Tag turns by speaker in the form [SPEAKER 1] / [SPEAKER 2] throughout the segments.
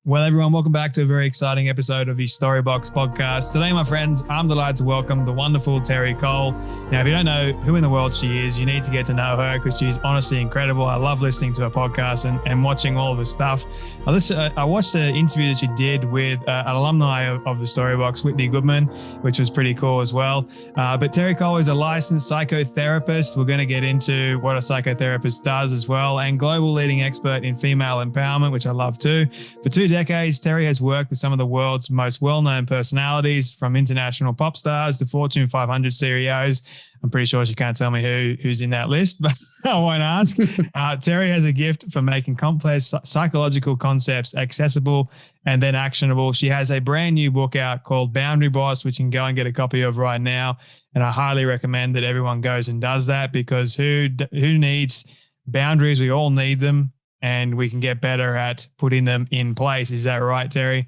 [SPEAKER 1] Well, everyone, welcome back to a very exciting episode of the Storybox podcast. Today, my friends, I'm delighted to welcome the wonderful Terri Cole. Now, if you don't know who in the world she is, you need to get to know her because she's honestly incredible. I love listening to her podcast and watching all of her stuff. I watched the interview that she did with an alumni of the Storybox, Whitney Goodman, which was pretty cool as well. But Terri Cole is a licensed psychotherapist. We're going to get into what a psychotherapist does as well, and global leading expert in female empowerment, which I love too. For 2 decades, Terri has worked with some of the world's most well-known personalities, from international pop stars to Fortune 500 CEOs. I'm pretty sure she can't tell me who's in that list, but I won't ask. Terri has a gift for making complex psychological concepts accessible and then actionable. She has a brand new book out called Boundary Boss, which you can go and get a copy of right now. And I highly recommend that everyone goes and does that, because who needs boundaries? We all need them. And we can get better at putting them in place. Is that right, Terri?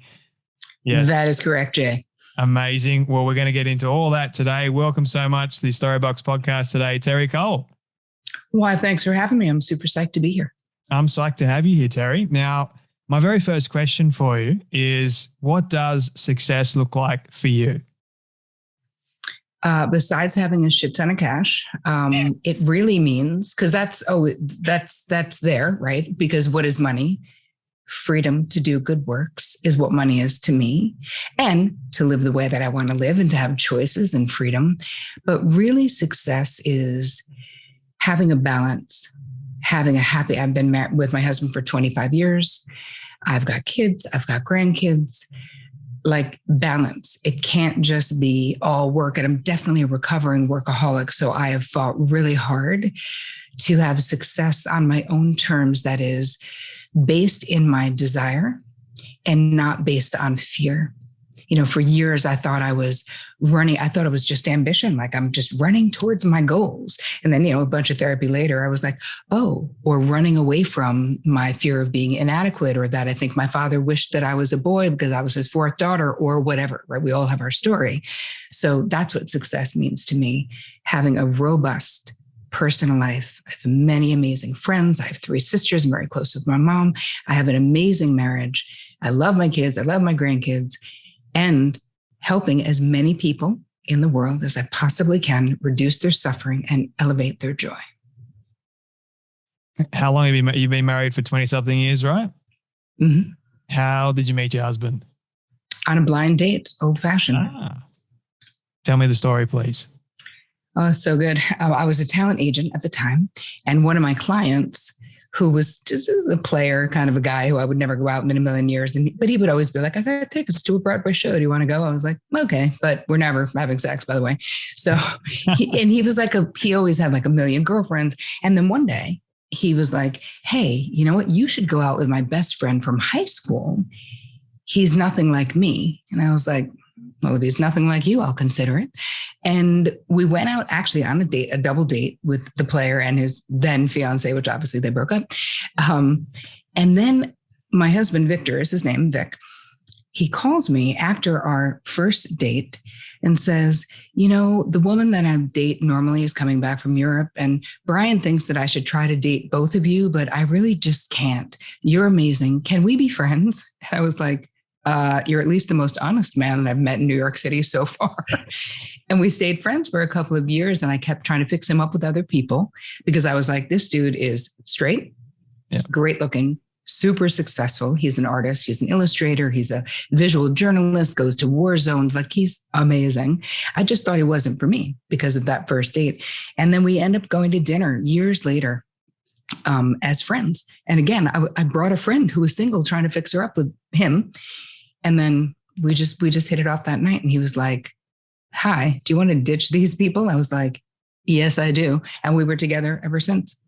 [SPEAKER 2] Yes. That is correct, Jay.
[SPEAKER 1] Amazing. Well, we're going to get into all that today. Welcome so much to the Storybox podcast today, Terri Cole.
[SPEAKER 2] Why, thanks for having me. I'm super psyched to be here.
[SPEAKER 1] I'm psyched to have you here, Terri. Now, my very first question for you is, what does success look like for you?
[SPEAKER 2] Besides having a shit ton of cash, it really means, because that's there, right? Because what is money? Freedom to do good works is what money is to me, and to live the way that I want to live and to have choices and freedom. But really, success is having a balance, having a happy, I've been married with my husband for 25 years. I've got kids, I've got grandkids. Like, balance. It can't just be all work. And I'm definitely a recovering workaholic. So I have fought really hard to have success on my own terms that is based in my desire and not based on fear. You know, for years, I thought I was running. I thought it was just ambition. Like, I'm just running towards my goals. And then, a bunch of therapy later, I was like, or running away from my fear of being inadequate, or that I think my father wished that I was a boy because I was his fourth daughter, or whatever, right? We all have our story. So that's what success means to me. Having a robust personal life. I have many amazing friends. I have 3 sisters. I'm very close with my mom. I have an amazing marriage. I love my kids. I love my grandkids. And helping as many people in the world as I possibly can reduce their suffering and elevate their joy.
[SPEAKER 1] How long have you been married for 20-something years, right?
[SPEAKER 2] Mm-hmm.
[SPEAKER 1] How did you meet your husband?
[SPEAKER 2] On a blind date, old-fashioned.
[SPEAKER 1] Tell me the story, please.
[SPEAKER 2] Oh, so good. I was a talent agent at the time, and one of my clients, who was just a player, kind of a guy who I would never go out in a million years. But he would always be like, I got tickets to a Broadway show. Do you want to go? I was like, okay, but we're never having sex, by the way. So he was like, he always had like a million girlfriends. And then one day he was like, hey, you know what? You should go out with my best friend from high school. He's nothing like me. And I was like, well, if he's nothing like you, I'll consider it. And we went out actually on a double date with the player and his then fiance, which obviously they broke up. And then my husband, Victor is his name, Vic, he calls me after our first date and says, the woman that I date normally is coming back from Europe, and Brian thinks that I should try to date both of you, but I really just can't. You're amazing. Can we be friends? I was like, you're at least the most honest man that I've met in New York City so far. And we stayed friends for a couple of years, and I kept trying to fix him up with other people because I was like, this dude is straight, great looking, super successful. He's an artist. He's an illustrator. He's a visual journalist, goes to war zones. Like, he's amazing. I just thought he wasn't for me because of that first date. And then we end up going to dinner years later as friends. And again, I brought a friend who was single trying to fix her up with him. And then we just hit it off that night. And he was like, hi, do you want to ditch these people? I was like, yes, I do. And we were together ever since.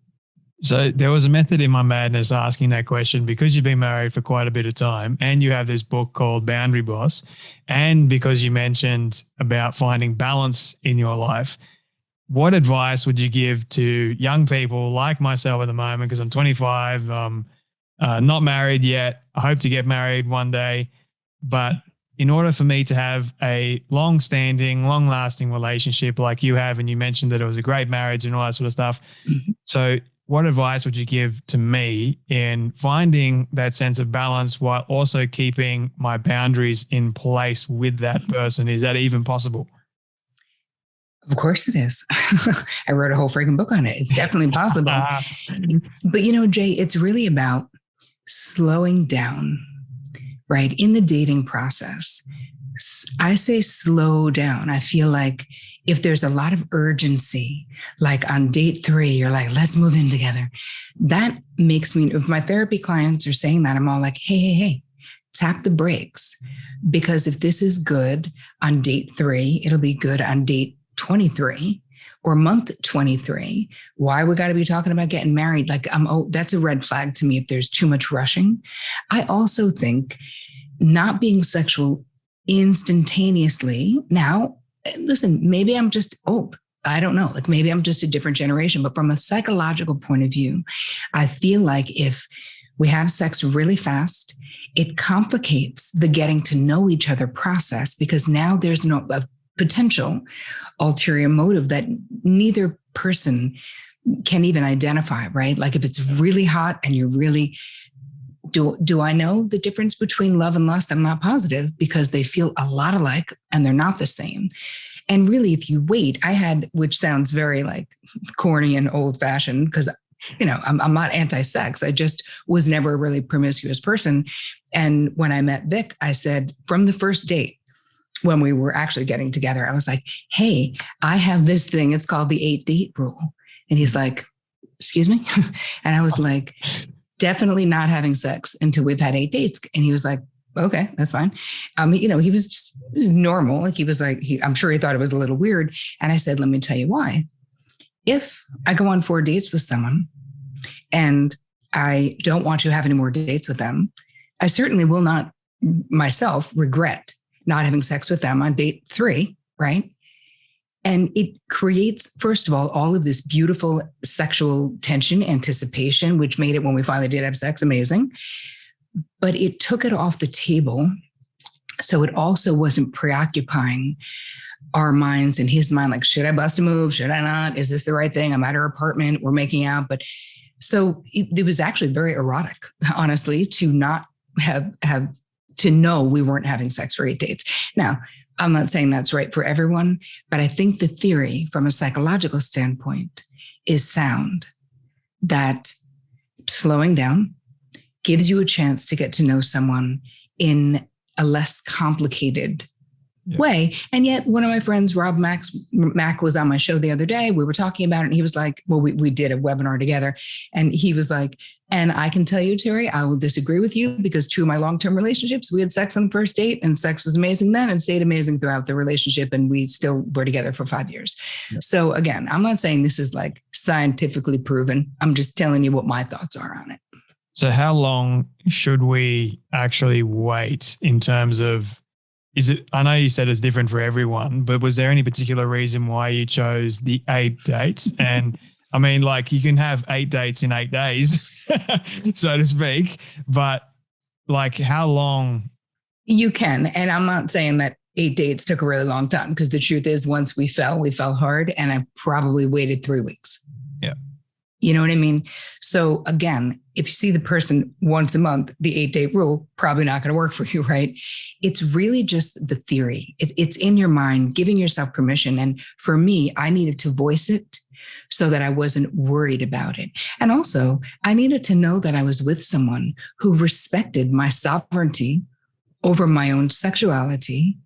[SPEAKER 1] So there was a method in my madness asking that question, because you've been married for quite a bit of time and you have this book called Boundary Boss, and because you mentioned about finding balance in your life. What advice would you give to young people like myself at the moment? Because I'm 25, not married yet. I hope to get married one day. But in order for me to have a long-standing, long-lasting relationship like you have, and you mentioned that it was a great marriage and all that sort of stuff. Mm-hmm. So what advice would you give to me in finding that sense of balance while also keeping my boundaries in place with that person? Is that even possible?
[SPEAKER 2] Of course it is. I wrote a whole freaking book on it. It's definitely possible. But Jay, it's really about slowing down, right? In the dating process, I say slow down. I feel like if there's a lot of urgency, like on date 3, you're like, let's move in together. That makes me, if my therapy clients are saying that, I'm all like, hey, tap the brakes. Because if this is good on date 3, it'll be good on date 23 or month 23. Why we got to be talking about getting married? Like, that's a red flag to me if there's too much rushing. I also think not being sexual instantaneously. Now, listen, maybe I'm just old. I don't know. Like maybe I'm just a different generation. But from a psychological point of view, I feel like if we have sex really fast, it complicates the getting to know each other process, because now there's a potential ulterior motive that neither person can even identify, right? Like if it's really hot and you're really, do I know the difference between love and lust? I'm not positive, because they feel a lot alike and they're not the same. And really, if you wait, which sounds very like corny and old fashioned, because I'm not anti-sex. I just was never a really promiscuous person. And when I met Vic, I said from the first date, when we were actually getting together, I was like, hey, I have this thing. It's called the 8-date rule. And he's like, excuse me? And I was like, definitely not having sex until we've had 8 dates. And he was like, okay, that's fine. He was just normal. Like he was like, I'm sure he thought it was a little weird. And I said, let me tell you why. If I go on 4 dates with someone and I don't want to have any more dates with them, I certainly will not myself regret not having sex with them on date 3, right? And it creates, first of all of this beautiful sexual tension, anticipation, which made it, when we finally did have sex, amazing. But it took it off the table. So it also wasn't preoccupying our minds and his mind. Like, should I bust a move? Should I not? Is this the right thing? I'm at her apartment. We're making out. But so it was actually very erotic, honestly, to not have to know we weren't having sex for 8 dates. Now, I'm not saying that's right for everyone, but I think the theory from a psychological standpoint is sound, that slowing down gives you a chance to get to know someone in a less complicated way. And yet one of my friends, Rob Mack, was on my show the other day. We were talking about it and he was like, well, we did a webinar together, and he was like, and I can tell you, Terri, I will disagree with you, because 2 of my long-term relationships, we had sex on the first date and sex was amazing then and stayed amazing throughout the relationship. And we still were together for 5 years. Yeah. So again, I'm not saying this is like scientifically proven. I'm just telling you what my thoughts are on it.
[SPEAKER 1] So how long should we actually wait in terms of, I know you said it's different for everyone, but was there any particular reason why you chose the 8 dates? And I mean, like, you can have 8 dates in 8 days, so to speak, but like, how long?
[SPEAKER 2] You can. And I'm not saying that 8 dates took a really long time, because the truth is, once we fell hard, and I probably waited 3 weeks.
[SPEAKER 1] Yeah.
[SPEAKER 2] You know what I mean? So again, if you see the person once a month, the 8-date rule, probably not going to work for you, right? It's really just the theory. It's in your mind, giving yourself permission. And for me, I needed to voice it so that I wasn't worried about it. And also, I needed to know that I was with someone who respected my sovereignty over my own sexuality,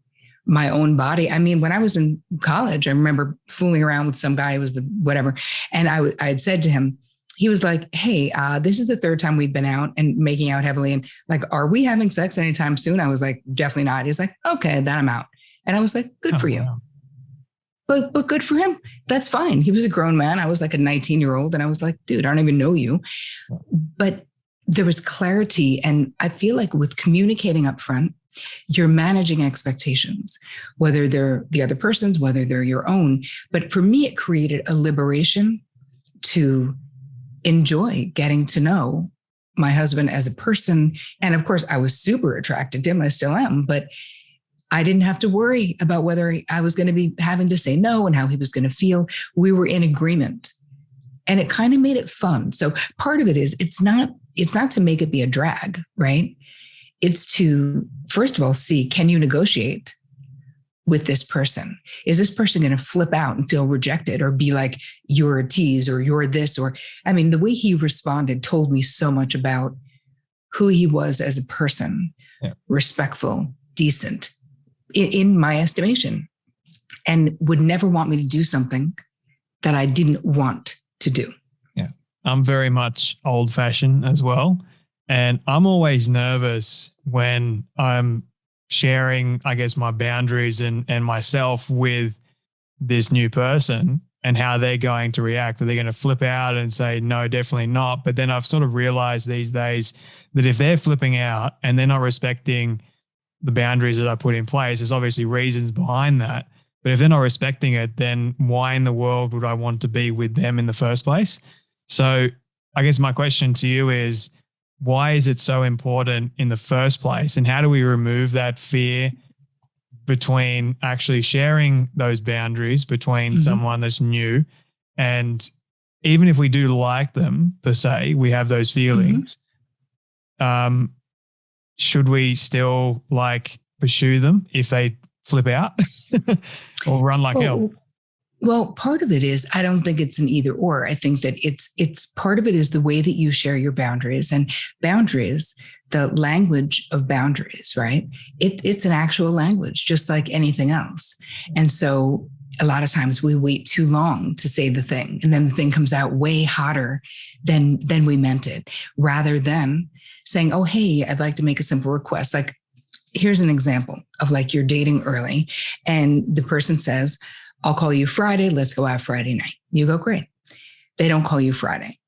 [SPEAKER 2] my own body. I mean, when I was in college, I remember fooling around with some guy who was whatever. And I had said to him, he was like, hey, this is the 3rd time we've been out and making out heavily. And like, are we having sex anytime soon? I was like, definitely not. He's like, okay, then I'm out. And I was like, good for you. Wow. But good for him. That's fine. He was a grown man. I was like a 19-year-old. And I was like, dude, I don't even know you. But there was clarity. And I feel like with communicating up front, you're managing expectations, whether they're the other person's, whether they're your own. But for me, it created a liberation to enjoy getting to know my husband as a person. And of course, I was super attracted to him. I still am, but I didn't have to worry about whether I was going to be having to say no and how he was going to feel. We were in agreement. And it kind of made it fun. So part of it is it's not to make it be a drag, right? It's to, first of all, see, can you negotiate with this person? Is this person going to flip out and feel rejected or be like, you're a tease or you're this? Or, I mean, the way he responded told me so much about who he was as a person, respectful, decent, in my estimation, and would never want me to do something that I didn't want to do.
[SPEAKER 1] Yeah. I'm very much old fashioned as well. And I'm always nervous when I'm sharing, I guess, my boundaries and myself with this new person and how they're going to react. Are they going to flip out and say, no, definitely not? But then I've sort of realized these days that if they're flipping out and they're not respecting the boundaries that I put in place, there's obviously reasons behind that. But if they're not respecting it, then why in the world would I want to be with them in the first place? So I guess my question to you is, why is it so important in the first place? And how do we remove that fear between actually sharing those boundaries between someone that's new? And even if we do like them per se, we have those feelings. Should we still like pursue them if they flip out or run like hell?
[SPEAKER 2] Well, part of it is, I don't think it's an either or. I think that it's part of it is the way that you share your boundaries, and boundaries, the language of boundaries, right? It's an actual language, just like anything else. And so a lot of times we wait too long to say the thing, and then the thing comes out way hotter than we meant it, rather than saying, oh, hey, I'd like to make a simple request. Like, here's an example of like you're dating early and the person says, I'll call you Friday. Let's go out Friday night. You go, great. They don't call you Friday.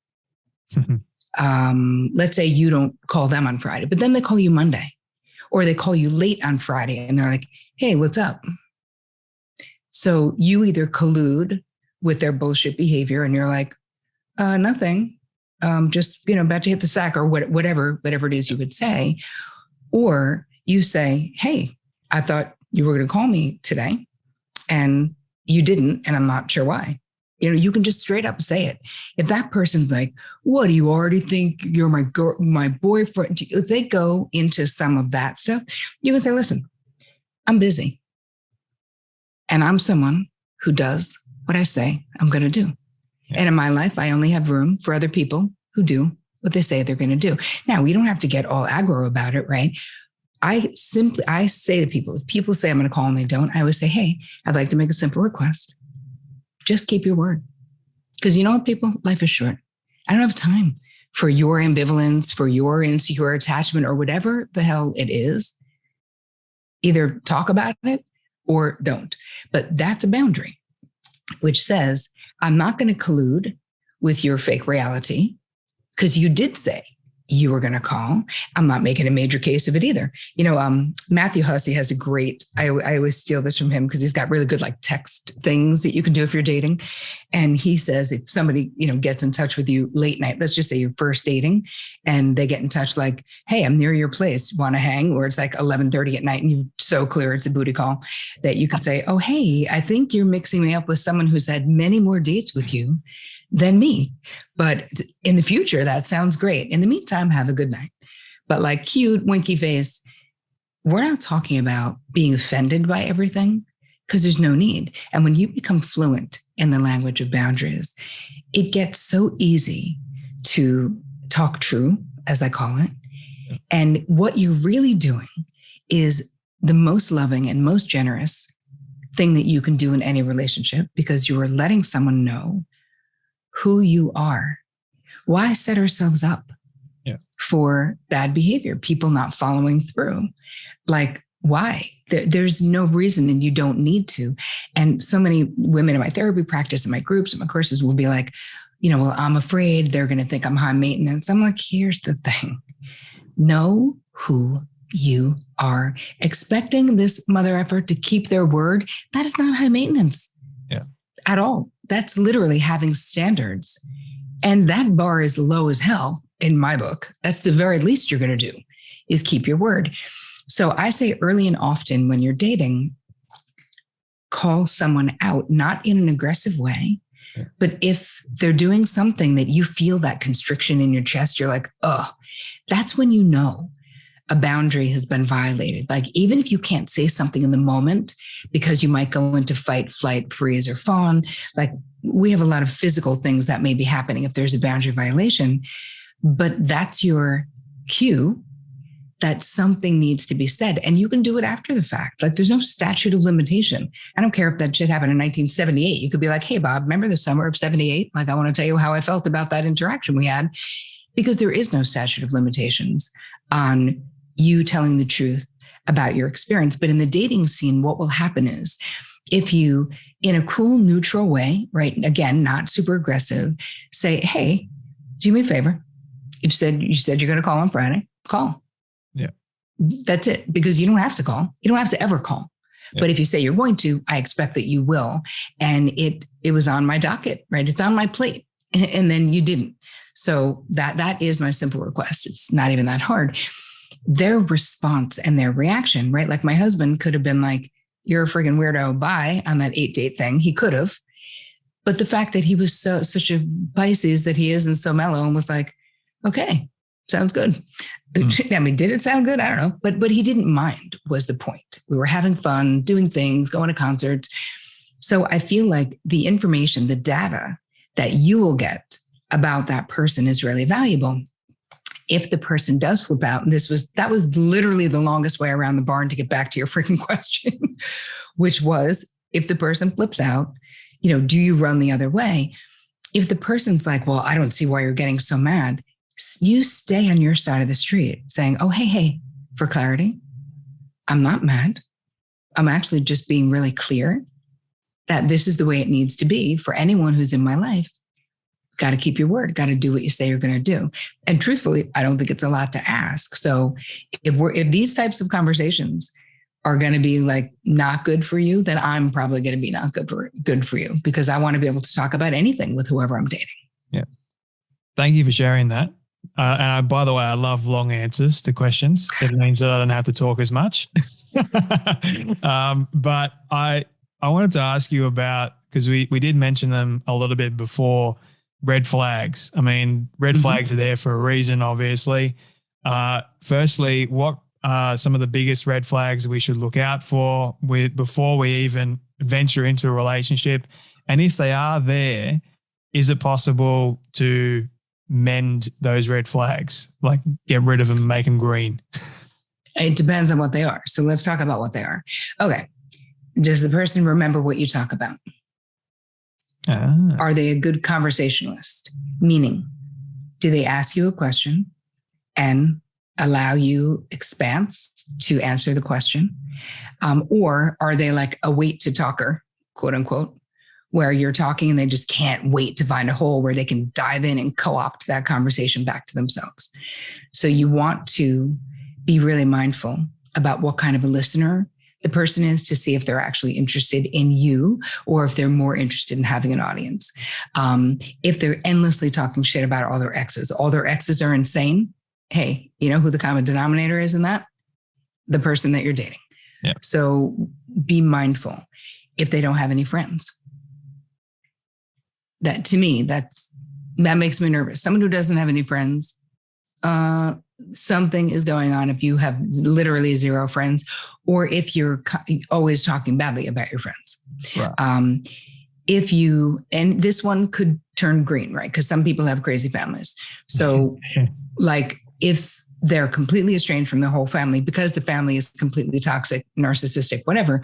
[SPEAKER 2] Let's say you don't call them on Friday, but then they call you Monday, or they call you late on Friday and they're like, hey, what's up? So you either collude with their bullshit behavior and you're like, nothing, just, about to hit the sack or whatever it is you would say. Or you say, hey, I thought you were going to call me today and you didn't, and I'm not sure why. You can just straight up say it. If that person's like, what, do you already think you're my boyfriend? If they go into some of that stuff, you can say, listen, I'm busy. And I'm someone who does what I say I'm going to do. Yeah. And in my life, I only have room for other people who do what they say they're going to do. Now, we don't have to get all aggro about it, right? I say to people, if people say I'm going to call and they don't, I always say, hey, I'd like to make a simple request. Just keep your word. Because you know what, people, life is short. I don't have time for your ambivalence, for your insecure attachment, or whatever the hell it is. Either talk about it or don't. But that's a boundary, which says, I'm not going to collude with your fake reality because you did say you were going to call. I'm not making a major case of it either. Matthew Hussey has a great, I always steal this from him because he's got really good like text things that you can do if you're dating. And he says, if somebody, gets in touch with you late night, let's just say you're first dating and they get in touch like, hey, I'm near your place. Want to hang? Or it's like 11:30 at night and you're so clear it's a booty call that you can say, oh, hey, I think you're mixing me up with someone who's had many more dates with you than me. But in the future, that sounds great. In the meantime, have a good night. But like cute, winky face, we're not talking about being offended by everything because there's no need. And when you become fluent in the language of boundaries, it gets so easy to talk true, as I call it. And what you're really doing is the most loving and most generous thing that you can do in any relationship, because you are letting someone know who you are. Why set ourselves up for bad behavior, people not following through? Like, why? There's no reason, and you don't need to. And so many women in my therapy practice, in my groups, and my courses will be like, well, I'm afraid they're going to think I'm high maintenance. I'm like, here's the thing. Know who you are. Expecting this mother effer to keep their word, that is not high maintenance at all. That's literally having standards. And that bar is low as hell in my book. That's the very least you're going to do, is keep your word. So I say early and often when you're dating, call someone out, not in an aggressive way, But if they're doing something that you feel that constriction in your chest, you're like, oh, that's when you know a boundary has been violated. Like, even if you can't say something in the moment because you might go into fight, flight, freeze, or fawn, like we have a lot of physical things that may be happening if there's a boundary violation, but that's your cue that something needs to be said. And you can do it after the fact. Like, there's no statute of limitation. I don't care if that shit happened in 1978. You could be like, hey, Bob, remember the summer of 78? Like, I want to tell you how I felt about that interaction we had, because there is no statute of limitations on you telling the truth about your experience. But in the dating scene, what will happen is if you, in a cool, neutral way, right? Again, not super aggressive, say, hey, do me a favor. You said you're going to call on Friday, call.
[SPEAKER 1] Yeah.
[SPEAKER 2] That's it. Because you don't have to call. You don't have to ever call. Yeah. But if you say you're going to, I expect that you will. And it was on my docket, right? It's on my plate. And then you didn't. So that is my simple request. It's not even that hard. Their response and their reaction, right? Like, my husband could have been like, you're a friggin' weirdo, bye, on that 8-date thing. He could have. But the fact that he was such a Pisces that he is and so mellow and was like, okay, sounds good. I mean, did it sound good? I don't know. But he didn't mind, was the point. We were having fun, doing things, going to concerts. So I feel like the information, the data that you will get about that person is really valuable. If the person does flip out, and that was literally the longest way around the barn to get back to your freaking question, which was, if the person flips out, do you run the other way? If the person's like, well, I don't see why you're getting so mad, you stay on your side of the street saying, oh, hey, for clarity, I'm not mad. I'm actually just being really clear that this is the way it needs to be for anyone who's in my life. Got to keep your word, got to do what you say you're going to do. And truthfully, I don't think it's a lot to ask. So if these types of conversations are going to be like not good for you, then I'm probably going to be not good for you, because I want to be able to talk about anything with whoever I'm dating.
[SPEAKER 1] Yeah. Thank you for sharing that. By the way, I love long answers to questions. It means that I don't have to talk as much. But I wanted to ask you about, because we did mention them a little bit before, red flags. I mean, red flags are there for a reason, obviously. Firstly, what are some of the biggest red flags we should look out for before we even venture into a relationship? And if they are there, is it possible to mend those red flags, like get rid of them, make them green?
[SPEAKER 2] It depends on what they are. So let's talk about what they are. Okay. Does the person remember what you talk about? Are they a good conversationalist? Meaning, do they ask you a question and allow you expanse to answer the question? Or are they like a wait to talker, quote unquote, where you're talking and they just can't wait to find a hole where they can dive in and co-opt that conversation back to themselves? So you want to be really mindful about what kind of a listener the person is, to see if they're actually interested in you or if they're more interested in having an audience. If they're endlessly talking shit about all their exes are insane. Hey, you know who the common denominator is in that? The person that you're dating.
[SPEAKER 1] Yeah.
[SPEAKER 2] So be mindful. If they don't have any friends, that to me, that makes me nervous. Someone who doesn't have any friends, something is going on if you have literally zero friends, or if you're always talking badly about your friends.
[SPEAKER 1] Right.
[SPEAKER 2] And this one could turn green, right? Because some people have crazy families. So like if they're completely estranged from the whole family because the family is completely toxic, narcissistic, whatever,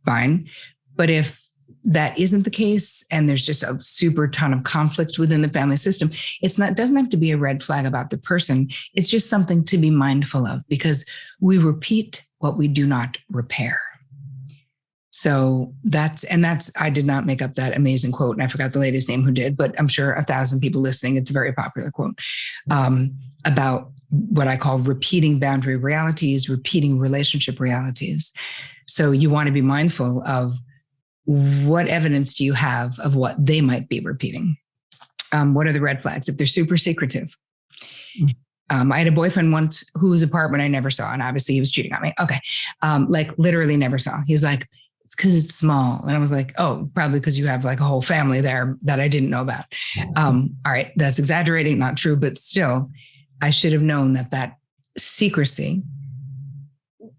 [SPEAKER 2] fine. But if that isn't the case and there's just a super ton of conflict within the family system, it doesn't have to be a red flag about the person. It's just something to be mindful of, because we repeat what we do not repair. So I did not make up that amazing quote, and I forgot the lady's name who did, but I'm sure 1,000 people listening, it's a very popular quote about what I call repeating boundary realities, repeating relationship realities. So you want to be mindful of what evidence do you have of what they might be repeating? What are the red flags? If they're super secretive. I had a boyfriend once whose apartment I never saw, and obviously he was cheating on me. Okay. Like literally never saw. He's like, it's because it's small. And I was like, oh, probably because you have like a whole family there that I didn't know about. All right, that's exaggerating, not true, but still, I should have known that secrecy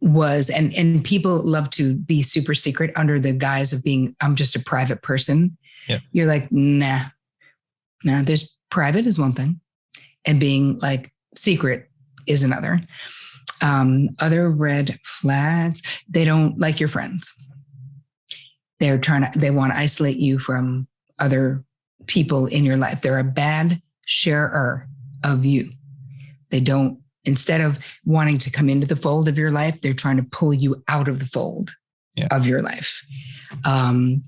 [SPEAKER 2] was, and people love to be super secret under the guise of being, I'm just a private person.
[SPEAKER 1] Yeah.
[SPEAKER 2] You're like, nah, there's private is one thing, and being like secret is another. Other red flags, they don't like your friends. They want to isolate you from other people in your life. They're a bad sharer of you. They don't, instead of wanting to come into the fold of your life, they're trying to pull you out of the fold of your life. And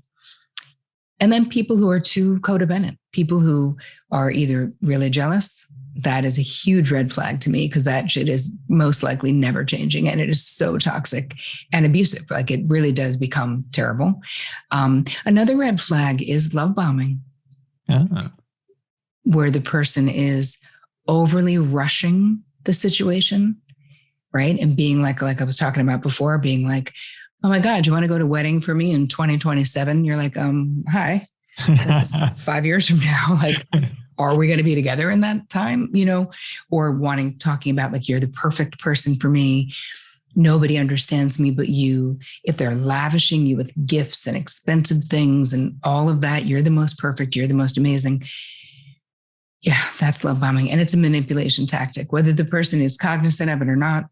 [SPEAKER 2] then people who are too codependent, people who are either really jealous. That is a huge red flag to me, because that shit is most likely never changing. And it is so toxic and abusive. Like, it really does become terrible. Another red flag is love bombing, where the person is overly rushing the situation, right? And being like I was talking about before, being like, oh my God, you want to go to a wedding for me in 2027? You're like, hi, that's 5 years from now. Like, are we going to be together in that time? Or talking about like, you're the perfect person for me. Nobody understands me but you. If they're lavishing you with gifts and expensive things and all of that, you're the most perfect, you're the most amazing. Yeah, that's love bombing. And it's a manipulation tactic. Whether the person is cognizant of it or not,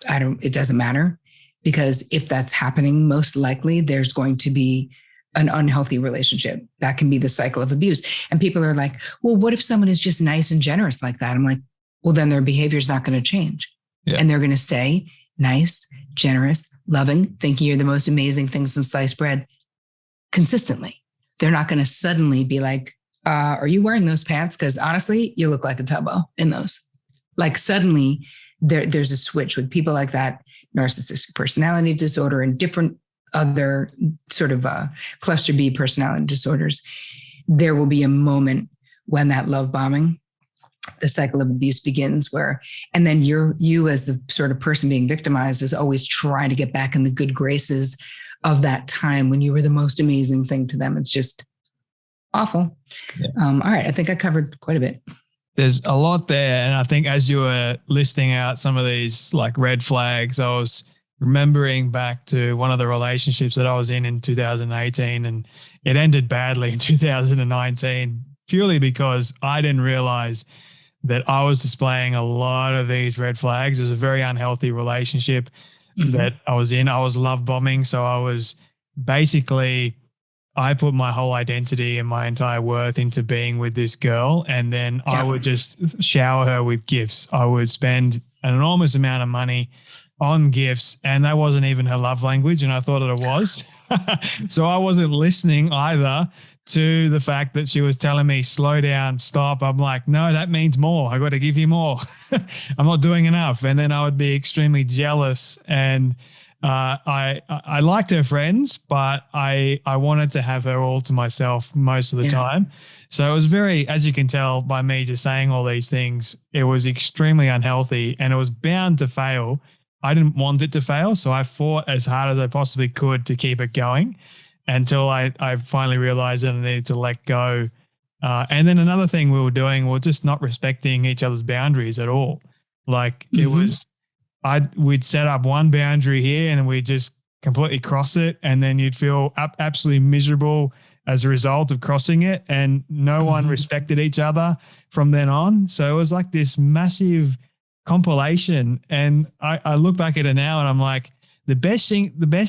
[SPEAKER 2] it doesn't matter. Because if that's happening, most likely there's going to be an unhealthy relationship. That can be the cycle of abuse. And people are like, well, what if someone is just nice and generous like that? I'm like, well, then their behavior is not going to change. Yeah. And they're going to stay nice, generous, loving, thinking you're the most amazing thing since sliced bread consistently. They're not going to suddenly be like, are you wearing those pants? Because honestly, you look like a tubbo in those. Like, suddenly there's a switch with people like that, narcissistic personality disorder and different other sort of cluster B personality disorders. There will be a moment when that love bombing, the cycle of abuse begins, and then you as the sort of person being victimized is always trying to get back in the good graces of that time when you were the most amazing thing to them. It's just awful. Yeah. All right. I think I covered quite a bit.
[SPEAKER 1] There's a lot there. And I think as you were listing out some of these like red flags, I was remembering back to one of the relationships that I was in 2018, and it ended badly in 2019, purely because I didn't realize that I was displaying a lot of these red flags. It was a very unhealthy relationship that I was in. I was love bombing. So I was basically, I put my whole identity and my entire worth into being with this girl. And then I would just shower her with gifts. I would spend an enormous amount of money on gifts, and that wasn't even her love language, and I thought it was. So I wasn't listening either to the fact that she was telling me, slow down, stop. I'm like, no, that means more. I got to give you more. I'm not doing enough. And then I would be extremely jealous. And I liked her friends, but I wanted to have her all to myself most of the time. So it was very, as you can tell by me just saying all these things, it was extremely unhealthy, and it was bound to fail. I didn't want it to fail, so I fought as hard as I possibly could to keep it going until I finally realized that I needed to let go. And then another thing we were doing was just not respecting each other's boundaries at all. Like it was, we'd set up one boundary here and we'd just completely cross it, and then you'd feel absolutely miserable as a result of crossing it, and no one respected each other from then on. So it was like this massive compilation. And I look back at it now and I'm like, the best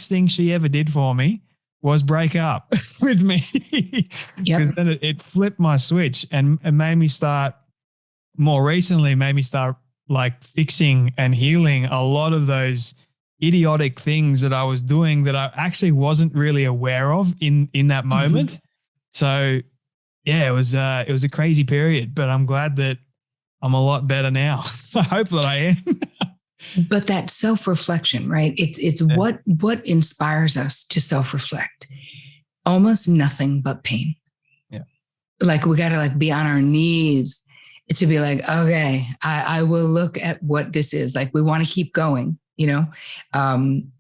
[SPEAKER 1] thing she ever did for me was break up with me. Because then it flipped my switch and it made me start like fixing and healing a lot of those idiotic things that I was doing that I actually wasn't really aware of in that moment. So yeah, it was a crazy period, but I'm glad that I'm a lot better now. I hope that I am.
[SPEAKER 2] But that self-reflection, right? It's what inspires us to self-reflect. Almost nothing but pain. Yeah. Like we got to like be on our knees to be like, okay, I will look at what this is. Like we want to keep going, you know? And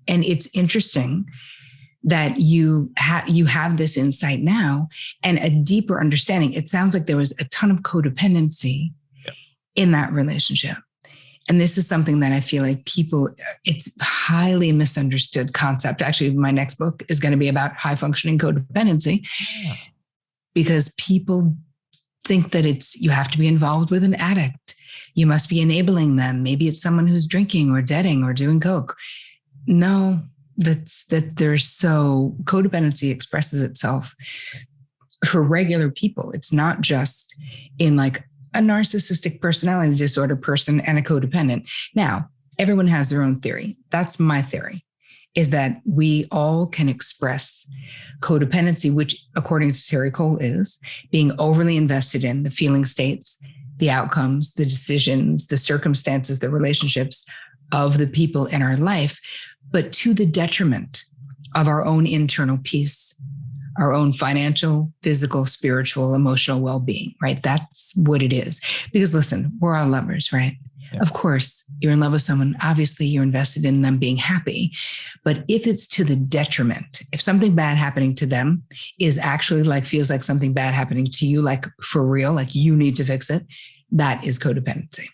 [SPEAKER 2] it's interesting that you have this insight now and a deeper understanding. It sounds like there was a ton of codependency in that relationship. And this is something that I feel like it's highly misunderstood concept. Actually, my next book is going to be about high functioning codependency because people think that you have to be involved with an addict. You must be enabling them. Maybe it's someone who's drinking or deading or doing coke. No, codependency expresses itself for regular people. It's not just in like a narcissistic personality disorder person and a codependent. Now, everyone has their own theory. That's my theory, is that we all can express codependency, which according to Terri Cole is being overly invested in the feeling states, the outcomes, the decisions, the circumstances, the relationships of the people in our life, but to the detriment of our own internal peace, our own financial, physical, spiritual, emotional well-being, right? That's what it is. Because listen, we're all lovers, right? Yeah. Of course, you're in love with someone. Obviously, you're invested in them being happy. But if it's to the detriment, if something bad happening to them is actually feels like something bad happening to you, like for real, like you need to fix it, that is codependency.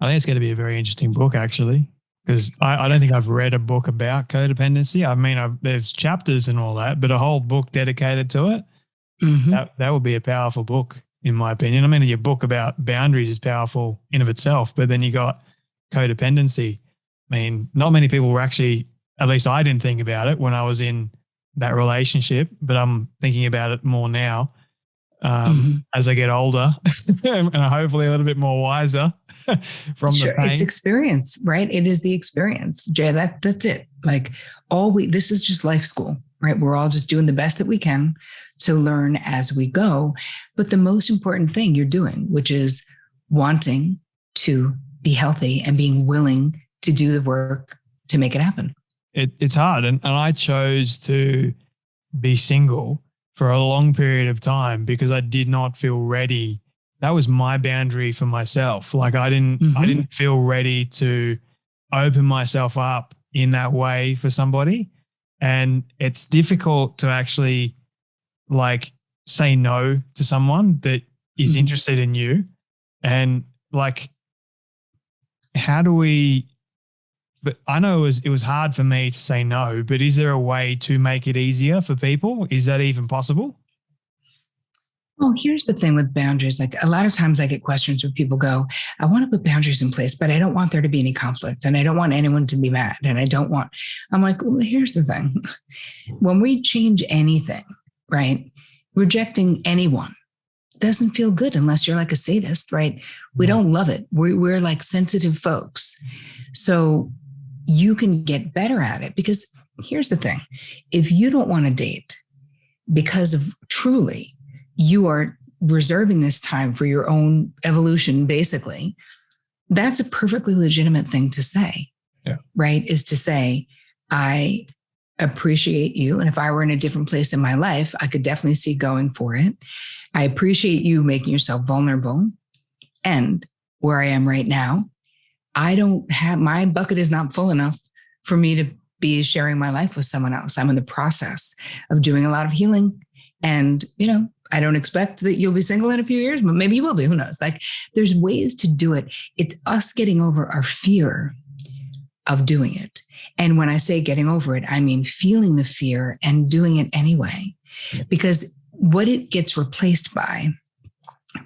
[SPEAKER 1] I think it's going to be a very interesting book, actually. Because I don't think I've read a book about codependency. I mean, there's chapters and all that, but a whole book dedicated to it, that would be a powerful book, in my opinion. I mean, your book about boundaries is powerful in of itself, but then you got codependency. I mean, not many people were actually, at least I didn't think about it when I was in that relationship, but I'm thinking about it more now. As I get older and hopefully a little bit more wiser from the pain.
[SPEAKER 2] It's experience, right? It is the experience, Jay. That's it. Like this is just life school, right? We're all just doing the best that we can to learn as we go. But the most important thing you're doing, which is wanting to be healthy and being willing to do the work to make it happen.
[SPEAKER 1] It's hard. And I chose to be single for a long period of time because I did not feel ready. That was my boundary for myself. Like I didn't feel ready to open myself up in that way for somebody. And it's difficult to actually say no to someone that is interested in you. And how do we, but I know it was hard for me to say no, but is there a way to make it easier for people? Is that even possible?
[SPEAKER 2] Well, here's the thing with boundaries. Like a lot of times I get questions where people go, I want to put boundaries in place, but I don't want there to be any conflict and I don't want anyone to be mad. And I'm like, well, here's the thing. When we change anything, right? Rejecting anyone doesn't feel good unless you're like a sadist, right? We don't love it. We're like sensitive folks. So you can get better at it because here's the thing. If you don't want to date because of truly you are reserving this time for your own evolution, basically, that's a perfectly legitimate thing to say, right? Is to say, I appreciate you. And if I were in a different place in my life, I could definitely see going for it. I appreciate you making yourself vulnerable. And where I am right now, my bucket is not full enough for me to be sharing my life with someone else. I'm in the process of doing a lot of healing. And, I don't expect that you'll be single in a few years, but maybe you will be. Who knows? There's ways to do it. It's us getting over our fear of doing it. And when I say getting over it, I mean feeling the fear and doing it anyway. Because what it gets replaced by,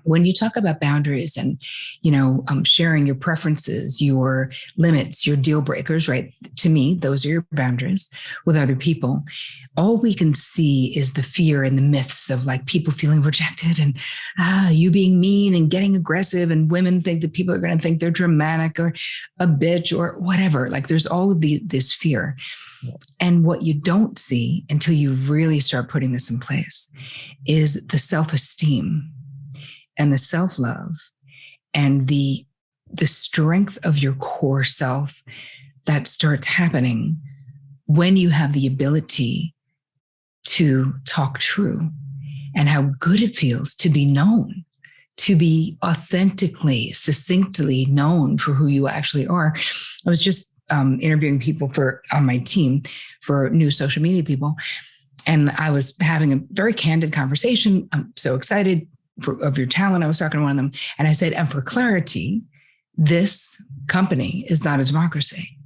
[SPEAKER 2] when you talk about boundaries and, sharing your preferences, your limits, your deal breakers, right? To me, those are your boundaries with other people. All we can see is the fear and the myths of people feeling rejected and you being mean and getting aggressive, and women think that people are going to think they're dramatic or a bitch or whatever. There's all of this fear. And what you don't see until you really start putting this in place is the self-esteem and the self-love and the strength of your core self that starts happening when you have the ability to talk true, and how good it feels to be known, to be authentically, succinctly known for who you actually are. I was just interviewing people on my team for new social media people. And I was having a very candid conversation. I'm so excited of your talent. I was talking to one of them and I said, and for clarity, this company is not a democracy,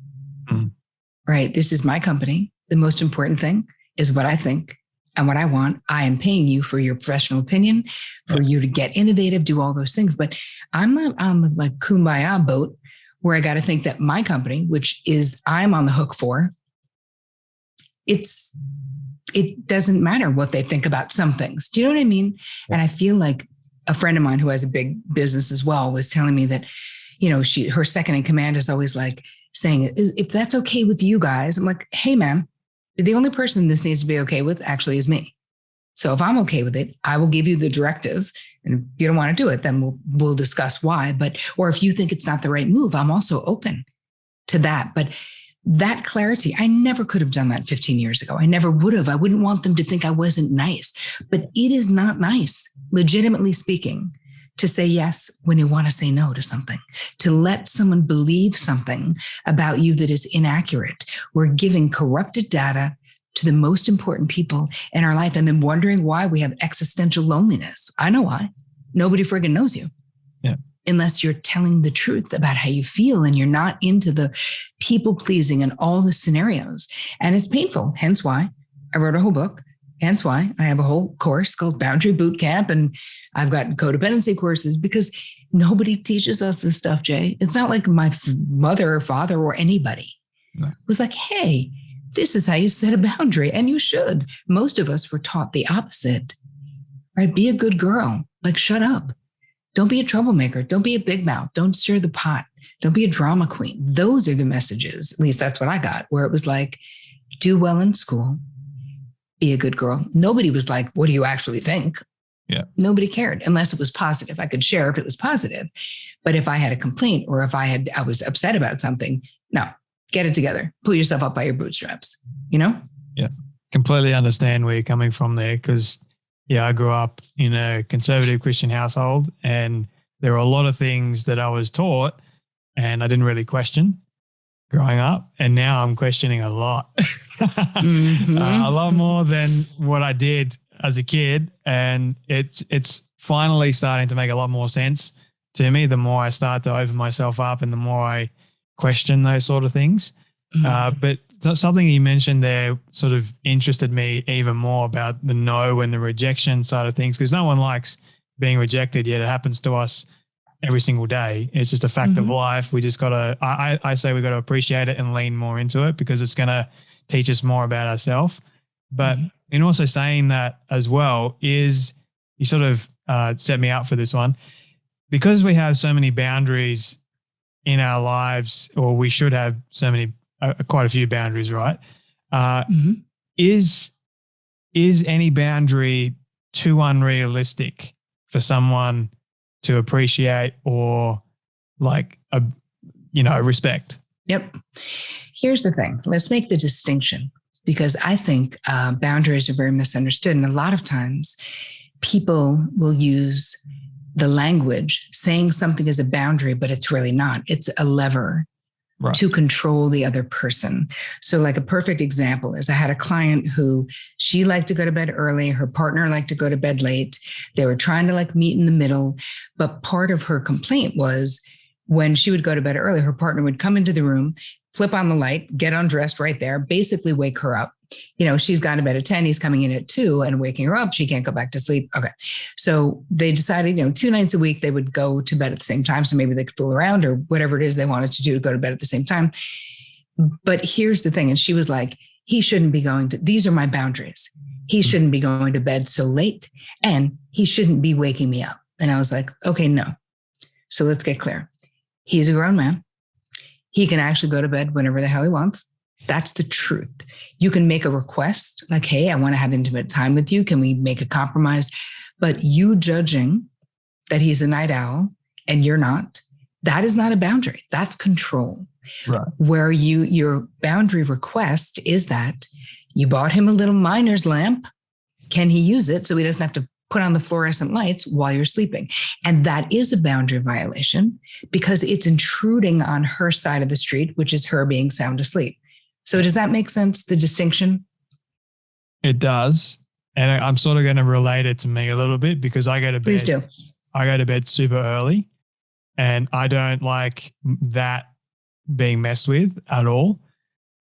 [SPEAKER 2] right? This is my company. The most important thing is what I think and what I want. I am paying you for your professional opinion, for you to get innovative, do all those things. But I'm not on the like kumbaya boat where I got to think that my company, which is I'm on the hook for, it doesn't matter what they think about some things. Do you know what I mean? And I feel like a friend of mine who has a big business as well was telling me that, her second in command is always like saying, if that's okay with you guys, I'm like, hey, man, the only person this needs to be okay with actually is me. So if I'm okay with it, I will give you the directive. And if you don't want to do it, then we'll discuss why. Or if you think it's not the right move, I'm also open to that. But that clarity, I never could have done that 15 years ago. I never would have. I wouldn't want them to think I wasn't nice. But it is not nice, legitimately speaking, to say yes when you want to say no to something, to let someone believe something about you that is inaccurate. We're giving corrupted data to the most important people in our life and then wondering why we have existential loneliness. I know why. Nobody friggin' knows you.
[SPEAKER 1] Yeah.
[SPEAKER 2] Unless you're telling the truth about how you feel and you're not into the people pleasing and all the scenarios. And it's painful. Hence why I wrote a whole book. Hence why I have a whole course called Boundary Boot Camp. And I've got codependency courses because nobody teaches us this stuff, Jay. It's not like my mother or father or anybody was like, hey, this is how you set a boundary. And you should. Most of us were taught the opposite, right? Be a good girl. Like, shut up. Don't be a troublemaker. Don't be a big mouth. Don't stir the pot. Don't be a drama queen. Those are the messages. At least that's what I got, where it was like, do well in school, be a good girl. Nobody was like, what do you actually think?
[SPEAKER 1] Yeah.
[SPEAKER 2] Nobody cared unless it was positive. I could share if it was positive. But if I had a complaint or if I was upset about something, no, get it together. Pull yourself up by your bootstraps, Yeah.
[SPEAKER 1] Completely understand where you're coming from there because I grew up in a conservative Christian household and there were a lot of things that I was taught and I didn't really question growing up. And now I'm questioning a lot, a lot more than what I did as a kid. And it's finally starting to make a lot more sense to me the more I start to open myself up and the more I question those sort of things. But something you mentioned there sort of interested me even more about the no and the rejection side of things, because no one likes being rejected, yet it happens to us every single day. It's just a fact of life. We just got to, I say we got to appreciate it and lean more into it because it's going to teach us more about ourselves. But in also saying that as well is you sort of set me up for this one because we have so many boundaries in our lives, or we should have so many, quite a few boundaries, right? Is any boundary too unrealistic for someone to appreciate or respect?
[SPEAKER 2] Yep. Here's the thing. Let's make the distinction because I think boundaries are very misunderstood. And a lot of times people will use the language saying something is a boundary, but it's really not. It's a lever to control the other person. So like a perfect example is I had a client who she liked to go to bed early. Her partner liked to go to bed late. They were trying to meet in the middle. But part of her complaint was when she would go to bed early, her partner would come into the room, flip on the light, get undressed right there, basically wake her up. She's gone to bed at 10, he's coming in at 2 and waking her up. She can't go back to sleep. Okay. So they decided, 2 nights a week, they would go to bed at the same time. So maybe they could fool around or whatever it is they wanted to do to go to bed at the same time. But here's the thing. And she was like, he shouldn't be these are my boundaries. He shouldn't be going to bed so late and he shouldn't be waking me up. And I was like, okay, no. So let's get clear. He's a grown man. He can actually go to bed whenever the hell he wants. That's the truth. You can make a request like, hey, I want to have intimate time with you. Can we make a compromise? But you judging that he's a night owl and you're not, that is not a boundary. That's control.
[SPEAKER 1] Right.
[SPEAKER 2] Where your boundary request is that you bought him a little miner's lamp. Can he use it so he doesn't have to put on the fluorescent lights while you're sleeping. And that is a boundary violation because it's intruding on her side of the street, which is her being sound asleep. So does that make sense, the distinction?
[SPEAKER 1] It does. And I'm sort of going to relate it to me a little bit because I go to bed.
[SPEAKER 2] Please do.
[SPEAKER 1] I go to bed super early and I don't like that being messed with at all.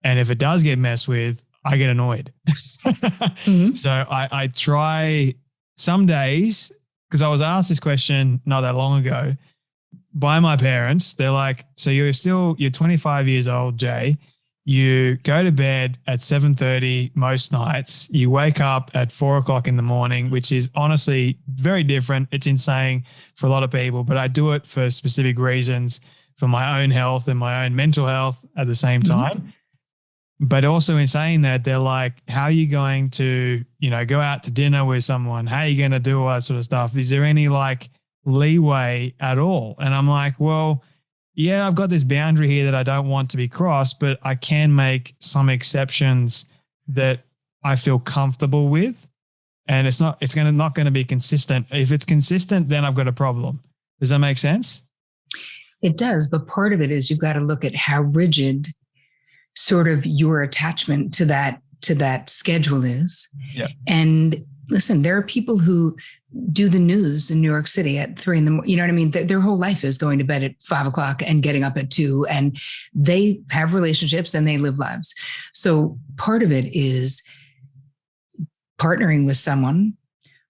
[SPEAKER 1] And if it does get messed with, I get annoyed.
[SPEAKER 2] Mm-hmm.
[SPEAKER 1] So I try some days, because I was asked this question not that long ago by my parents. They're like, so you're 25 years old, Jay. You go to bed at 7:30 most nights. You wake up at 4 o'clock in the morning, which is honestly very different. It's insane for a lot of people, but I do it for specific reasons, for my own health and my own mental health at the same time. Mm-hmm. But also in saying that, they're like, how are you going to, go out to dinner with someone? How are you going to do all that sort of stuff? Is there any like leeway at all? And I'm like, well, yeah, I've got this boundary here that I don't want to be crossed, but I can make some exceptions that I feel comfortable with. And it's not going to be consistent. If it's consistent, then I've got a problem. Does that make sense?
[SPEAKER 2] It does. But part of it is you've got to look at how rigid sort of your attachment to that schedule is.
[SPEAKER 1] Yeah.
[SPEAKER 2] And listen, there are people who do the news in New York City at 3 a.m. You know what I mean? Their whole life is going to bed at 5 o'clock and getting up at 2, and they have relationships and they live lives. So part of it is partnering with someone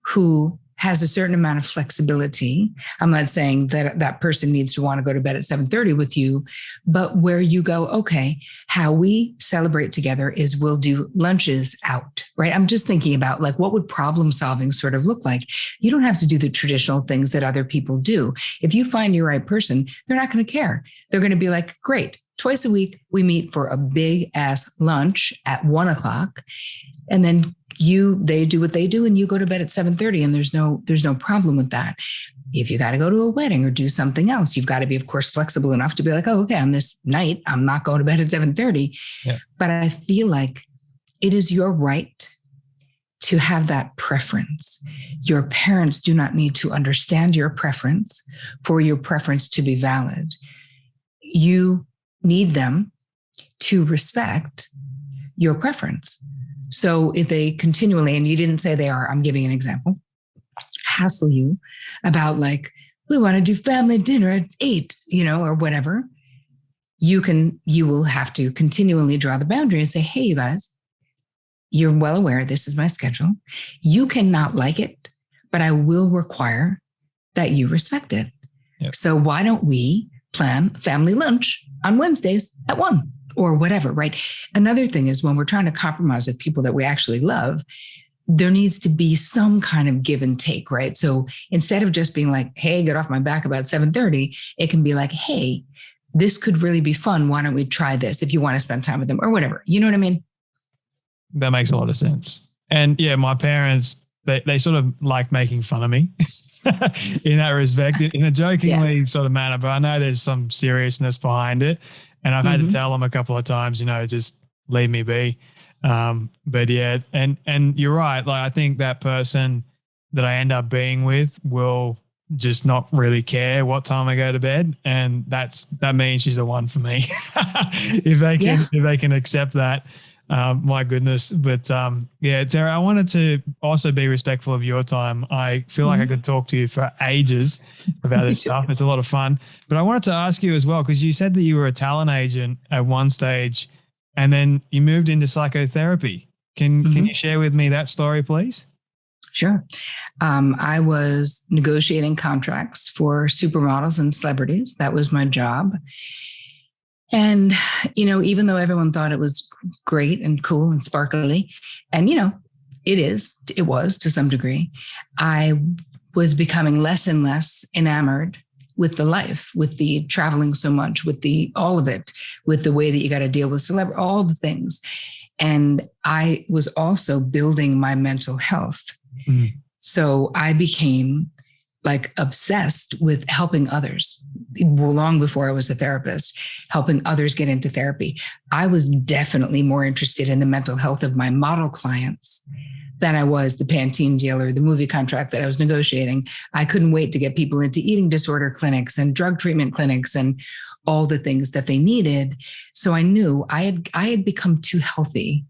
[SPEAKER 2] who has a certain amount of flexibility. I'm not saying that that person needs to want to go to bed at 7:30 with you, but where you go, okay, how we celebrate together is we'll do lunches out, right? I'm just thinking about like, what would problem solving sort of look like? You don't have to do the traditional things that other people do. If you find your right person, they're not going to care. They're going to be like, great, twice a week, we meet for a big ass lunch at 1 o'clock. And then they do what they do and you go to bed at 7:30, and there's no problem with that. If you got to go to a wedding or do something else, you've got to be, of course, flexible enough to be like, oh, okay, on this night, I'm not going to bed at 7:30. Yeah. But I feel like it is your right to have that preference. Your parents do not need to understand your preference for your preference to be valid. You need them to respect your preference. So if they continually, and you didn't say they are, I'm giving an example, hassle you about like, we want to do family dinner at 8, or whatever, you will have to continually draw the boundary and say, hey, you guys, you're well aware this is my schedule. You cannot like it, but I will require that you respect it. Yep. So why don't we plan family lunch on Wednesdays at 1? Or whatever, right? Another thing is when we're trying to compromise with people that we actually love, there needs to be some kind of give and take, right? So instead of just being like, hey, get off my back about 7:30, it can be like, hey, this could really be fun. Why don't we try this if you want to spend time with them or whatever? You know what I mean?
[SPEAKER 1] That makes a lot of sense. And yeah, my parents, they sort of like making fun of me in that respect, in a jokingly sort of manner, but I know there's some seriousness behind it. And I've had to tell them a couple of times, just leave me be. But yeah, and you're right. Like, I think that person that I end up being with will just not really care what time I go to bed. And that means she's the one for me. if they can accept that, my goodness. But Terri, I wanted to also be respectful of your time. I feel like I could talk to you for ages about this stuff. It's a lot of fun. But I wanted to ask you as well, because you said that you were a talent agent at one stage and then you moved into psychotherapy. Can you share with me that story, please?
[SPEAKER 2] Sure. I was negotiating contracts for supermodels and celebrities. That was my job. And, even though everyone thought it was great and cool and sparkly, and, it was to some degree, I was becoming less and less enamored with the life, with the traveling so much, with all of it, with the way that you got to deal with celebrity, all the things. And I was also building my mental health. Mm. So I became like obsessed with helping others long before I was a therapist, helping others get into therapy. I was definitely more interested in the mental health of my model clients than I was the Pantene deal or the movie contract that I was negotiating. I couldn't wait to get people into eating disorder clinics and drug treatment clinics and all the things that they needed. So I knew I had become too healthy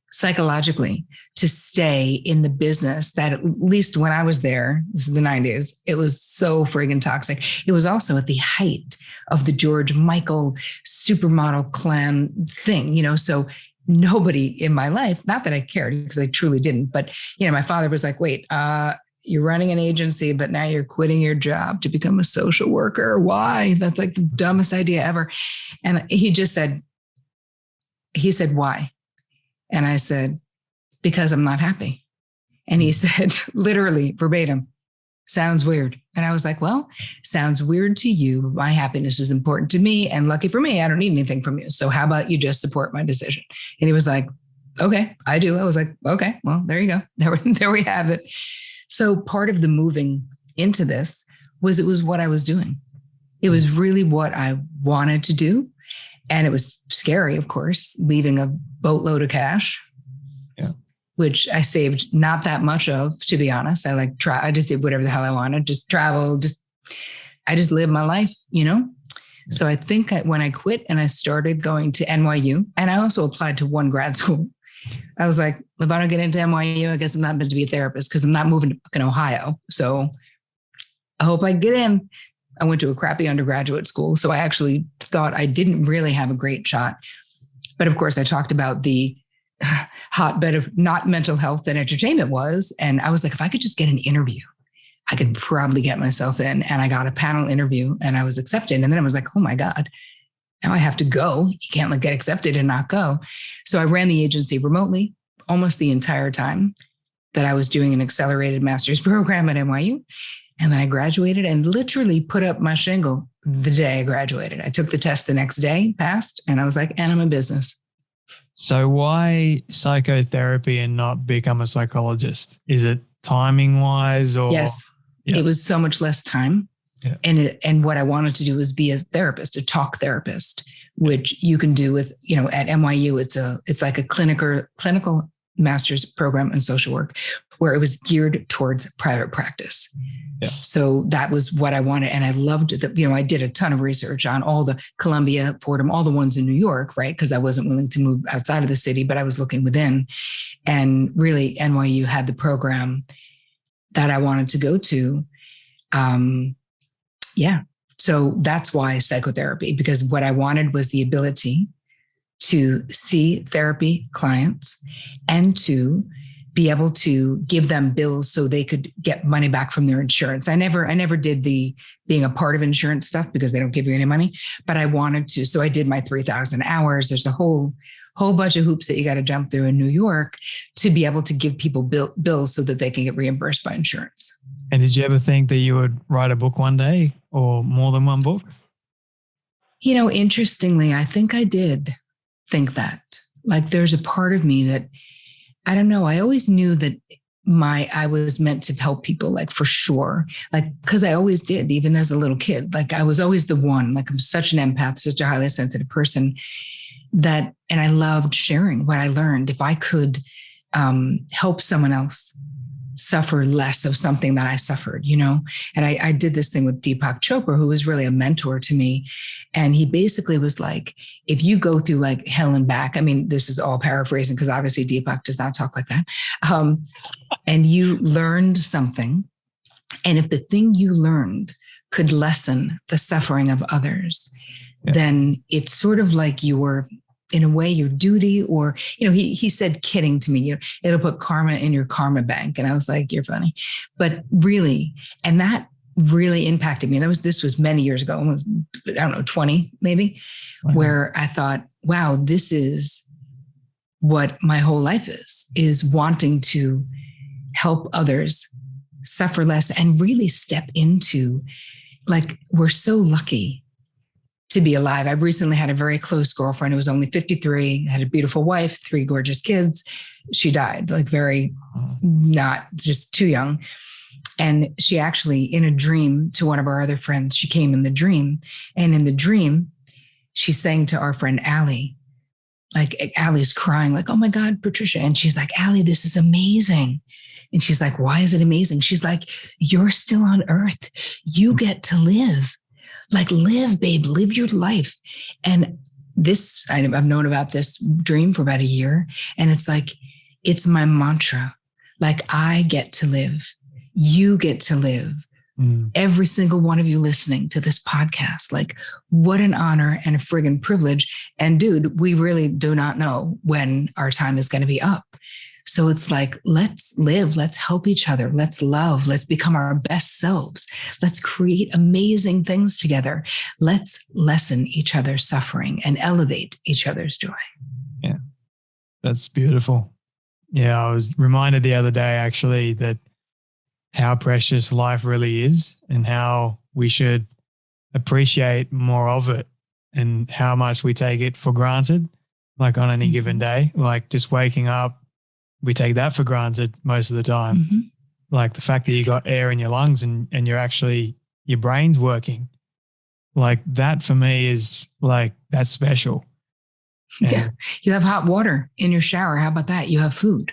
[SPEAKER 2] psychologically to stay in the business that, at least when I was there, this is the 90s, it was so friggin' toxic. It was also at the height of the George Michael supermodel clan thing, so nobody in my life, not that I cared because I truly didn't, but my father was like, wait, you're running an agency, but now you're quitting your job to become a social worker. Why? That's like the dumbest idea ever. And he said, why? And I said, because I'm not happy. And he said, literally verbatim, sounds weird. And I was like, well, sounds weird to you. My happiness is important to me. And lucky for me, I don't need anything from you. So how about you just support my decision? And he was like, okay, I do. I was like, okay, well, there you go. There we have it. So part of the moving into this was, it was what I was doing. It was really what I wanted to do. And it was scary, of course, leaving a boatload of cash, which I saved not that much of, to be honest. I just did whatever the hell I wanted, just travel, I just lived my life, So I think when I quit and I started going to NYU, and I also applied to one grad school, I was like, if I don't get into NYU, I guess I'm not meant to be a therapist because I'm not moving to fucking Ohio. So I hope I get in. I went to a crappy undergraduate school. So I actually thought I didn't really have a great shot. But of course, I talked about the hotbed of not mental health and entertainment was. And I was like, if I could just get an interview, I could probably get myself in. And I got a panel interview and I was accepted. And then I was like, oh my God, now I have to go. You can't get accepted and not go. So I ran the agency remotely almost the entire time that I was doing an accelerated master's program at NYU. And then I graduated and literally put up my shingle the day I graduated. I took the test the next day, passed, and I was like, and I'm in business.
[SPEAKER 1] So why psychotherapy and not become a psychologist? Is it timing wise or?
[SPEAKER 2] Yes, It was so much less time. Yeah. And what I wanted to do was be a therapist, a talk therapist, which you can do with, at NYU, it's like a clinical master's program in social work where it was geared towards private practice. Yeah. So that was what I wanted. And I loved that, I did a ton of research on all the Columbia, Fordham, all the ones in New York, right? Because I wasn't willing to move outside of the city, but I was looking within. And really, NYU had the program that I wanted to go to. So that's why psychotherapy, because what I wanted was the ability to see therapy clients and to be able to give them bills so they could get money back from their insurance. I never did the being a part of insurance stuff because they don't give you any money, but I wanted to. So I did my 3,000 hours. There's a whole bunch of hoops that you got to jump through in New York to be able to give people bills so that they can get reimbursed by insurance.
[SPEAKER 1] And did you ever think that you would write a book one day or more than one book?
[SPEAKER 2] Interestingly, I think I did think that. Like there's a part of me that, I don't know, I always knew that I was meant to help people, like for sure. Like, because I always did, even as a little kid. Like I was always the one, like I'm such an empath, such a highly sensitive person and I loved sharing what I learned. If I could help someone else suffer less of something that I suffered, and I did this thing with Deepak Chopra, who was really a mentor to me. And he basically was like, if you go through like hell and back, I mean, this is all paraphrasing because obviously Deepak does not talk like that. And you learned something. And if the thing you learned could lessen the suffering of others, then it's sort of like in a way, your duty, or, he said kidding to me, it'll put karma in your karma bank. And I was like, you're funny, but really, and that really impacted me. This was many years ago, almost, 20 maybe, where I thought, wow, this is what my whole life is wanting to help others suffer less and really step into, like, we're so lucky to be alive. I recently had a very close girlfriend who was only 53, had a beautiful wife, 3 gorgeous kids. She died, like not just too young. And she actually, in a dream to one of our other friends, she came in the dream. And in the dream, she sang to our friend Allie, like Allie's crying, like, oh my God, Patricia. And she's like, Allie, this is amazing. And she's like, why is it amazing? She's like, you're still on earth. You get to live. Like, live, babe, live your life. And this, I've known about this dream for about a year. And it's like, it's my mantra. Like, I get to live. You get to live. Every single one of you listening to this podcast. Like, what an honor and a friggin' privilege. And dude, we really do not know when our time is going to be up. So it's like, let's live, let's help each other, let's love, let's become our best selves. Let's create amazing things together. Let's lessen each other's suffering and elevate each other's joy.
[SPEAKER 1] Yeah, that's beautiful. Yeah, I was reminded the other day actually that how precious life really is and how we should appreciate more of it and how much we take it for granted, like on any given day, like just waking up. We take that for granted most of the time. Like the fact that you got air in your lungs and you're actually, your brain's working. Like that for me is like, that's special.
[SPEAKER 2] Yeah. You have hot water in your shower. How about that? You have food,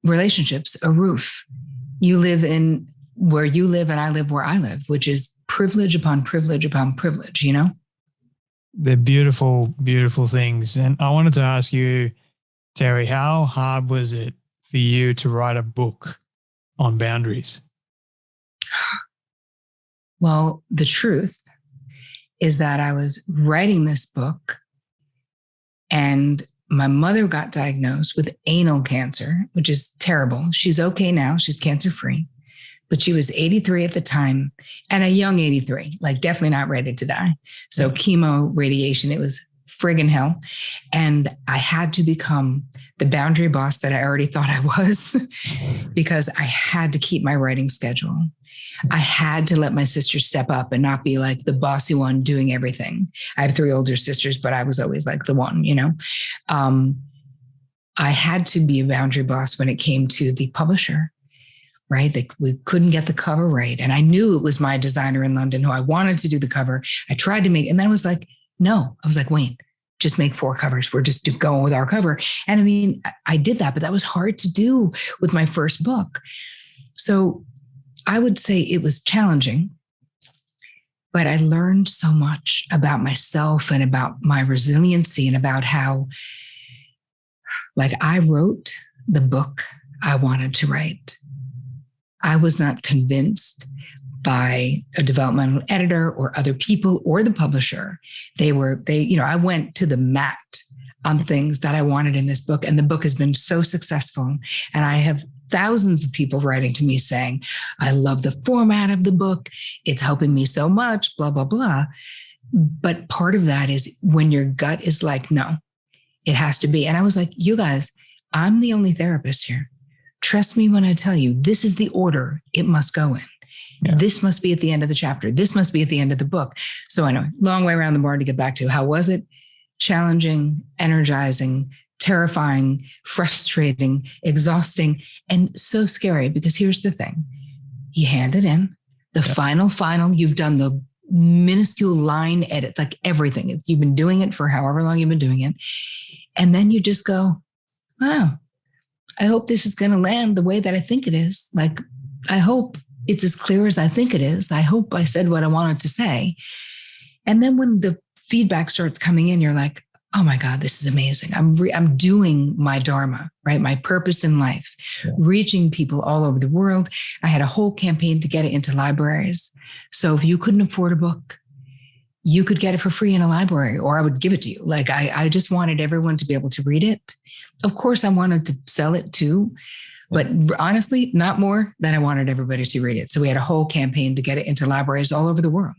[SPEAKER 2] relationships, a roof. You live in where you live and I live where I live, which is privilege upon privilege upon privilege, you know?
[SPEAKER 1] They're beautiful, beautiful things. And I wanted to ask you, Terri, how hard was it for you to write a book on boundaries?
[SPEAKER 2] Well, the truth is that I was writing this book and my mother got diagnosed with anal cancer, which is terrible. She's okay now. She's cancer-free, but she was 83 at the time and a young 83, like definitely not ready to die. So chemo, radiation, it was friggin' hell. And I had to become the boundary boss that I already thought I was because I had to keep my writing schedule. I had to let my sister step up and not be like the bossy one doing everything. I have 3 older sisters, but I was always like the one, you know. I had to be a boundary boss when it came to the publisher, right? We couldn't get the cover right. And I knew it was my designer in London who I wanted to do the cover. I tried to make, and then I was like, no, I was like, Wayne, just make 4 covers. We're just going with our cover. And I mean, I did that, but that was hard to do with my first book. So I would say it was challenging, but I learned so much about myself and about my resiliency and about how, like, I wrote the book I wanted to write. I was not convinced by a developmental editor or other people or the publisher. They, I went to the mat on things that I wanted in this book. And the book has been so successful. And I have thousands of people writing to me saying, I love the format of the book. It's helping me so much, blah, blah, blah. But part of that is when your gut is like, no, it has to be. And I was like, you guys, I'm the only therapist here. Trust me when I tell you, this is the order it must go in. Yeah. This must be at the end of the chapter. This must be at the end of the book. So I know, long way around the barn to get back to how was it? Challenging, energizing, terrifying, frustrating, exhausting, and so scary because here's the thing. You hand it in, the final, you've done the minuscule line edits, like everything. You've been doing it for however long you've been doing it. And then you just go, wow, I hope this is going to land the way that I think it is. Like, I hope it's as clear as I think it is. I hope I said what I wanted to say. And then when the feedback starts coming in, you're like, oh my God, this is amazing. I'm doing my dharma, right? My purpose in life, reaching people all over the world. I had a whole campaign to get it into libraries. So if you couldn't afford a book, you could get it for free in a library, or I would give it to you. Like I just wanted everyone to be able to read it. Of course, I wanted to sell it too, but honestly, not more than I wanted everybody to read it. So we had a whole campaign to get it into libraries all over the world.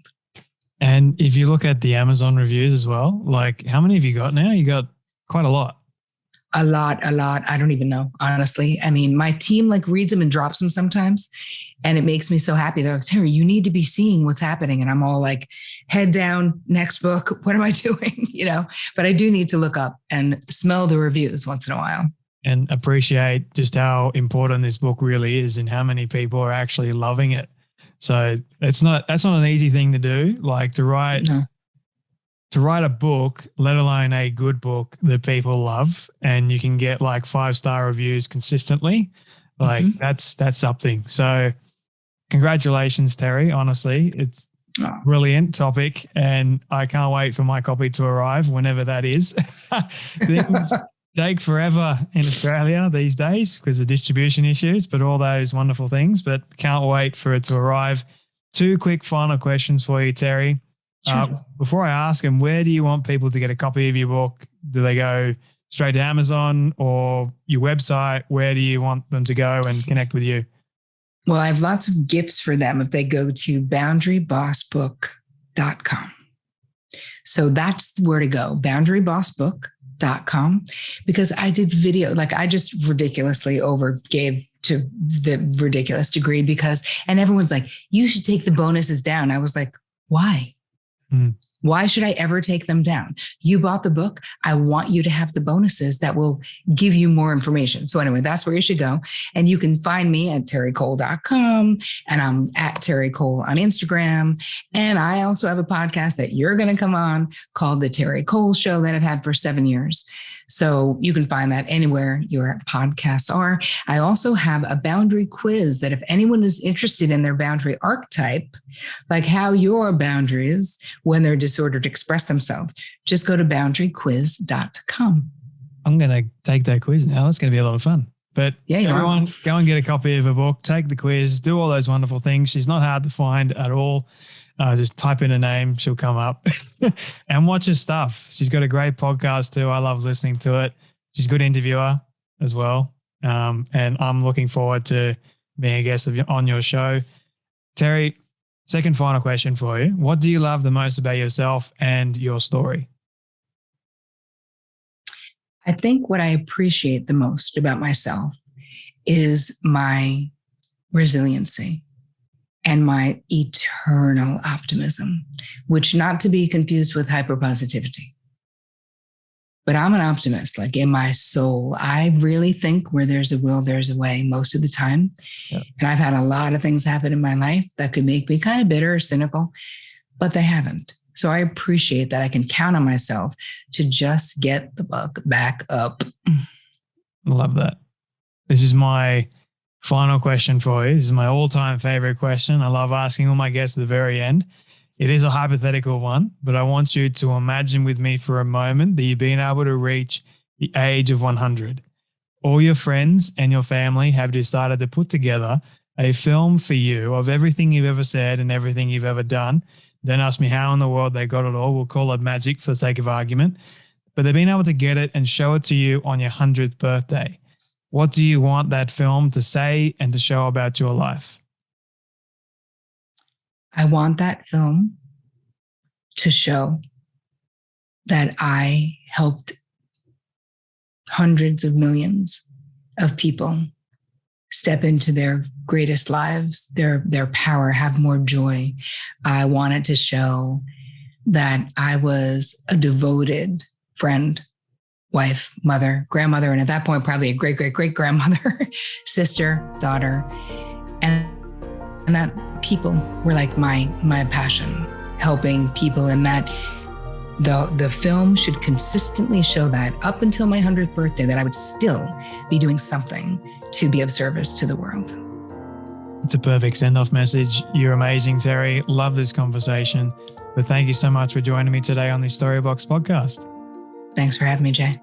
[SPEAKER 1] And if you look at the Amazon reviews as well, like how many have you got now? You got quite a lot.
[SPEAKER 2] A lot. I don't even know, honestly. I mean, my team like reads them and drops them sometimes. And it makes me so happy. They're like, Terri, you need to be seeing what's happening. And I'm all like, head down, next book. What am I doing? But I do need to look up and smell the reviews once in a while.
[SPEAKER 1] And appreciate just how important this book really is and how many people are actually loving it. So that's not an easy thing to do, like to write to write a book, let alone a good book that people love, and you can get like 5-star reviews consistently, like that's something. So congratulations, Terri. Honestly, it's a brilliant topic, and I can't wait for my copy to arrive whenever that is. Things take forever in Australia these days because of distribution issues, but all those wonderful things, but can't wait for it to arrive. 2 quick final questions for you, Terri. Sure. Before I ask them, where do you want people to get a copy of your book? Do they go straight to Amazon or your website? Where do you want them to go and connect with you?
[SPEAKER 2] Well, I have lots of gifts for them if they go to boundarybossbook.com. So that's where to go, boundarybossbook.com, because I did video, like I just ridiculously overgave to the ridiculous degree and everyone's like, you should take the bonuses down. I was like, why? Why should I ever take them down? You bought the book. I want you to have the bonuses that will give you more information. So anyway, that's where you should go. And you can find me at terricole.com, and I'm at Terri Cole on Instagram. And I also have a podcast that you're going to come on called The Terri Cole Show that I've had for 7 years. So you can find that anywhere your podcasts are. I also have a boundary quiz that if anyone is interested in their boundary archetype, like how your boundaries, when they're disordered, express themselves, just go to boundaryquiz.com.
[SPEAKER 1] I'm going to take that quiz now. That's going to be a lot of fun. But everyone, go and get a copy of her book, take the quiz, do all those wonderful things. She's not hard to find at all. Just type in her name, she'll come up and watch her stuff. She's got a great podcast too. I love listening to it. She's a good interviewer as well. And I'm looking forward to being a guest on your show. Terri, second final question for you. What do you love the most about yourself and your story?
[SPEAKER 2] I think what I appreciate the most about myself is my resiliency and my eternal optimism, which not to be confused with hyperpositivity. But I'm an optimist, like in my soul. I really think where there's a will, there's a way most of the time. Yep. And I've had a lot of things happen in my life that could make me kind of bitter or cynical, but they haven't. So I appreciate that I can count on myself to just get the buck back up.
[SPEAKER 1] Love that. This is my final question for you. This is my all-time favorite question. I love asking all my guests at the very end. It is a hypothetical one, but I want you to imagine with me for a moment that you've been able to reach the age of 100. All your friends and your family have decided to put together a film for you of everything you've ever said and everything you've ever done. Don't ask me how in the world they got it all. We'll call it magic for the sake of argument. But they've been able to get it and show it to you on your 100th birthday. What do you want that film to say and to show about your life?
[SPEAKER 2] I want that film to show that I helped hundreds of millions of people step into their greatest lives, their power, have more joy. I wanted to show that I was a devoted friend, wife, mother, grandmother, and at that point, probably a great-great-great-grandmother, sister, daughter, and that people were like my passion, helping people, and that the film should consistently show that up until my 100th birthday, that I would still be doing something to be of service to the world.
[SPEAKER 1] It's a perfect send-off message. You're amazing, Terri. Love this conversation. But thank you so much for joining me today on the Storybox podcast.
[SPEAKER 2] Thanks for having me, Jay.